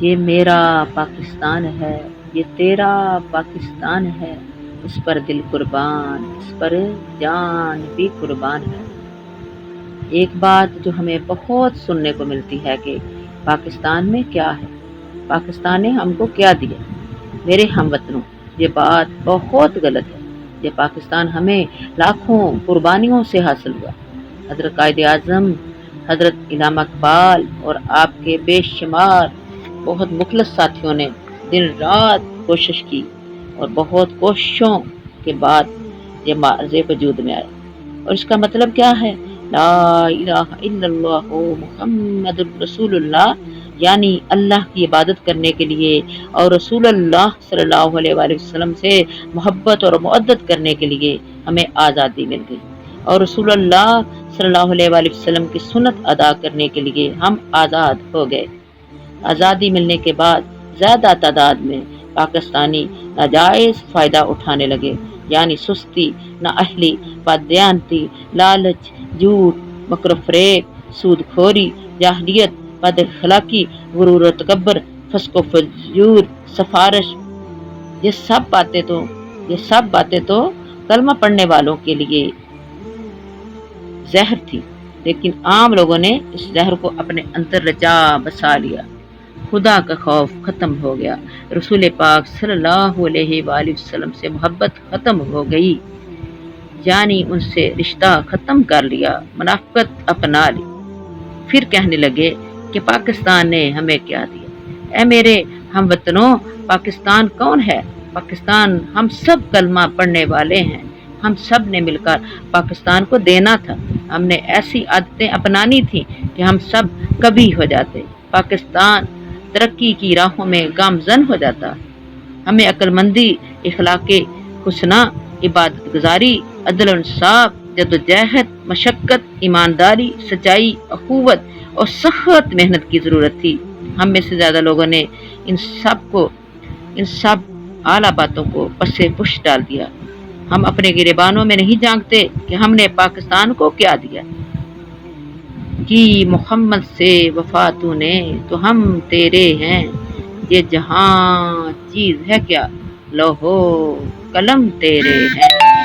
یہ میرا پاکستان ہے، یہ تیرا پاکستان ہے، اس پر دل قربان، اس پر جان بھی قربان ہے۔ ایک بات جو ہمیں بہت سننے کو ملتی ہے کہ پاکستان میں کیا ہے، پاکستان نے ہم کو کیا دیا۔ میرے ہم وطنوں، یہ بات بہت غلط ہے۔ یہ پاکستان ہمیں لاکھوں قربانیوں سے حاصل ہوا۔ حضرت قائد اعظم حضرت علامہ اقبال اور آپ کے بے شمار بہت مخلص ساتھیوں نے دن رات کوشش کی اور بہت کوششوں کے بعد یہ معرض وجود میں آئے۔ اور اس کا مطلب کیا ہے؟ لا الہ الا اللہ محمد رسول اللہ، یعنی اللہ کی عبادت کرنے کے لیے اور رسول اللہ صلی اللہ علیہ وآلہ وسلم سے محبت اور مودت کرنے کے لیے ہمیں آزادی مل گئی، اور رسول اللہ صلی اللہ علیہ وآلہ وسلم کی سنت ادا کرنے کے لیے ہم آزاد ہو گئے۔ آزادی ملنے کے بعد زیادہ تعداد میں پاکستانی ناجائز فائدہ اٹھانے لگے، یعنی سستی، نااہلی، بددیانتی، لالچ، جھوٹ، مکر و فریب، سود خوری، جاہلیت، بد اخلاقی، غرور و تکبر، فسق و فجور، سفارش، یہ سب باتیں تو کلمہ پڑھنے والوں کے لیے زہر تھی، لیکن عام لوگوں نے اس زہر کو اپنے اندر رچا بسا لیا۔ خدا کا خوف ختم ہو گیا، رسول پاک صلی اللہ علیہ وآلہ وسلم سے محبت ختم ہو گئی، یعنی ان سے رشتہ ختم کر لیا، منافقت اپنا لی۔ پھر کہنے لگے کہ پاکستان نے ہمیں کیا دیا۔ اے میرے ہم وطنوں، پاکستان کون ہے؟ پاکستان ہم سب کلمہ پڑھنے والے ہیں۔ ہم سب نے مل کر پاکستان کو دینا تھا۔ ہم نے ایسی عادتیں اپنانی تھی کہ ہم سب کبھی ہو جاتے، پاکستان ترقی کی راہوں میں گامزن ہو جاتا۔ ہمیں عقل مندی، اخلاق حسنہ، عبادت گزاری، عدل و انصاف، جدوجہد، مشقت، ایمانداری، سچائی، اخوت اور سخت محنت کی ضرورت تھی۔ ہم میں سے زیادہ لوگوں نے ان سب اعلیٰ باتوں کو پس پش ڈال دیا۔ ہم اپنے گریبانوں میں نہیں جھانکتے کہ ہم نے پاکستان کو کیا دیا۔ کی محمد سے وفا تو نے تو ہم تیرے ہیں، یہ جہاں چیز ہے کیا، لوہو قلم تیرے ہیں۔